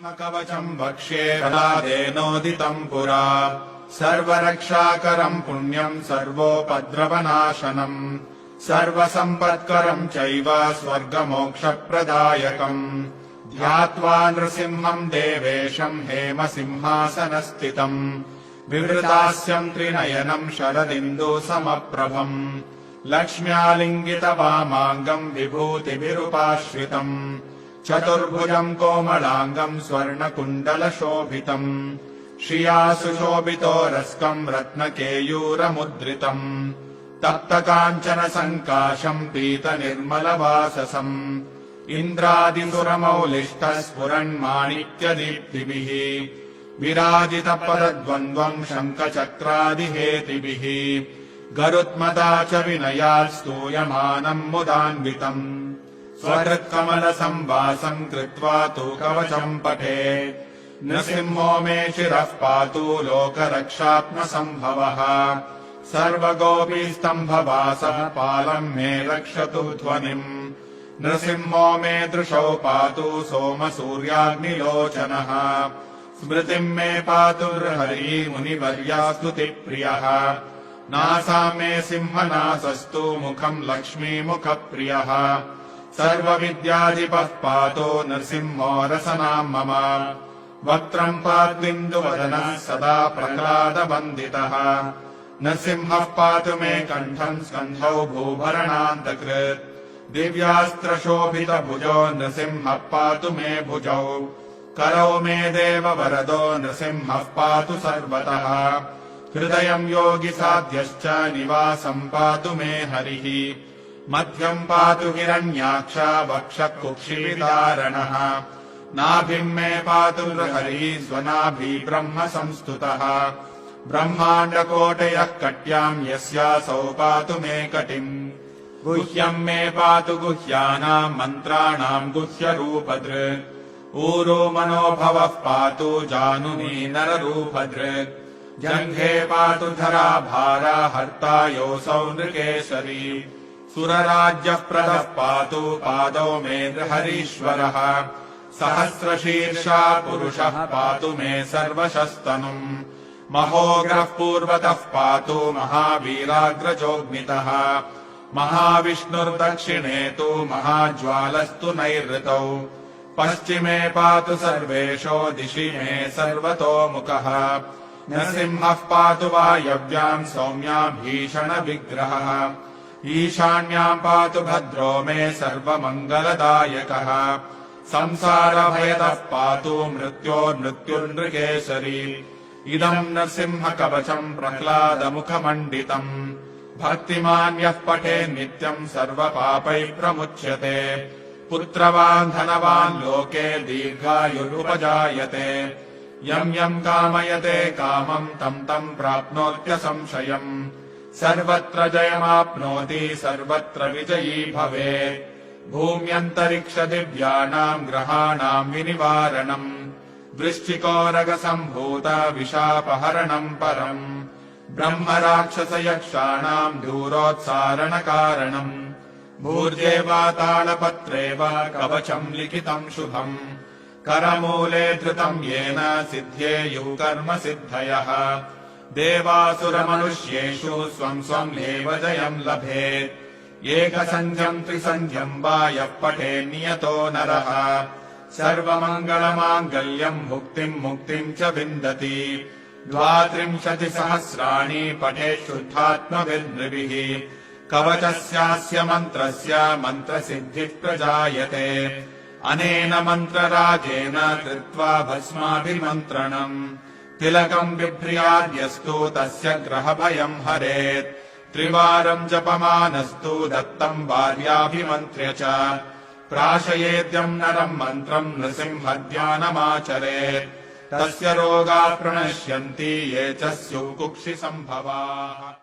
कवचम् वक्ष्ये प्रह्लादेनोदितम् पुरा सर्वरक्षाकरम् पुण्यम् सर्वोपद्रवनाशनम् सर्वसम्पत्करम् चैव स्वर्गमोक्षप्रदायकम् ध्यात्वा नृसिंहम् देवेशम् हेमसिंहासनस्थितम् विवृतास्यम् त्रिनयनम् शरदिन्दुसमप्रभम् लक्ष्म्यालिङ्गितवामाङ्गम् विभूतिभिरुपाश्रितम् चतुर्भुजम् कोमलाङ्गम् स्वर्णकुण्डलशोभितम् श्रिया सुशोभितो रस्कम् रत्नकेयूरमुद्रितम् तप्तकाञ्चनसङ्काशम् पीतनिर्मलवाससम् इन्द्रादिसुरमौलिष्टः स्फुरन्माणिक्यदीप्तिभिः विराजितपदद्वन्द्वम् शङ्खचक्रादिहेतिभिः गरुत्मता च विनयात् स्तूयमानम् मुदान्वितम् स्वहृत्कमलसंवासम् कृत्वा तु कवचम् पठे नृसिंहो मे शिरः पातु लोकरक्षात्मसम्भवः सर्वगोपीस्तम्भवासः पालम् मे रक्षतु ध्वनिम् नृसिंहो मे दृशौ पातु सोमसूर्याग्निलोचनः स्मृतिम् मे पातु हरी मुनिवर्या स्तुतिप्रियः नासा मे सिंहनासस्तु मुखम् लक्ष्मीमुखप्रियः सर्वविद्याधिपः पातो नृसिंहो रसनाम् मम वक्त्रम् पात्विन्दुवदनः सदा प्रह्लादवन्दितः नृसिंहः पातु मे कण्ठम् स्कन्धौ भूभरणान्तकृत् दिव्यास्त्रशोभितभुजो नृसिंहः पातु मे भुजौ करौ मे देववरदो नृसिंहः पातु सर्वतः हृदयम् योगिसाध्यश्च निवासम् पातु मे हरिः मध्यम् पातु हिरण्याक्ष वक्षः कुक्षिविदारणः नाभिम् मे पातु हरिः स्वनाभि ब्रह्म संस्तुतः ब्रह्माण्डकोटयः कट्याम् यस्यासौ पातु मे कटिम् गुह्यम् मे पातु गुह्यानाम् मन्त्राणाम् गुह्यरूपधृक् ऊरो मनोभवः पातु जानुनी नररूपधृक् जङ्घे पातु धराभारा हर्ता योऽसौ नृकेसरी सुरराज्यः प्रदः पातु पादौ मे हरीश्वरः सहस्रशीर्षा पुरुषः पातु मे सर्वशस्तनुम् महोग्रः पूर्वतः पातु महावीराग्रजोऽग्नितः महाविष्णुर्दक्षिणे तु महाज्वालस्तु नैऋतौ पश्चिमे पातु सर्वेशो दिशि मे सर्वतोमुखः नृसिंहः पातु वायव्याम् सौम्या भीषणविग्रहः ईशान्याम् पातु भद्रो मे सर्वमङ्गलदायकः संसारभयतः पातु मृत्योर्मृत्युर्नृकेसरी इदम् नृसिंहकवचम् प्रह्लादमुखमण्डितम् भक्तिमान् यः पठे नित्यम् सर्वपापैः प्रमुच्यते पुत्रवान् धनवान् लोके दीर्घायुरुपजायते यम् यम् कामयते कामम् तम् तम् प्राप्नोत्यसंशयम् सर्वत्र जयमाप्नोति सर्वत्र विजयी भवेत् भूम्यन्तरिक्षदिव्यानाम् ग्रहाणाम् विनिवारणम् वृश्चिकोरगसम्भूत विशापहरणम् परम् ब्रह्मराक्षसयक्षाणाम् दूरोत्सारणकारणम् भूर्जे वा तालपत्रे वा कवचम् लिखितम् शुभम् करमूले धृतम् येन सिद्ध्येयुः कर्म सिद्धयः देवासुरमनुष्येषु स्वम् स्वम् एव जयम् लभेत् एकसन्ध्यम् त्रिसन्ध्यम् वा यः पठे नियतो नरः सर्वमङ्गलमाङ्गल्यम् मुक्तिम् मुक्तिम् च विन्दति 32,000 पठे शुद्धात्मभिर्नृभिः कवचस्यास्य मन्त्रस्य मन्त्रसिद्धिः प्रजायते अनेन मन्त्रराजेन कृत्वा भस्माभिमन्त्रणम् तिलकम् बिभ्र्याद्यस्तु तस्य ग्रहभयम् हरेत् त्रिवारम् जपमानस्तु दत्तम् भार्याभिमन्त्र्य च प्राशयेद्यम् नरम् मन्त्रम् नृसिंहध्यानमाचरेत् तस्य रोगाः प्रणश्यन्ति ये च स्युः कुक्षिसम्भवाः।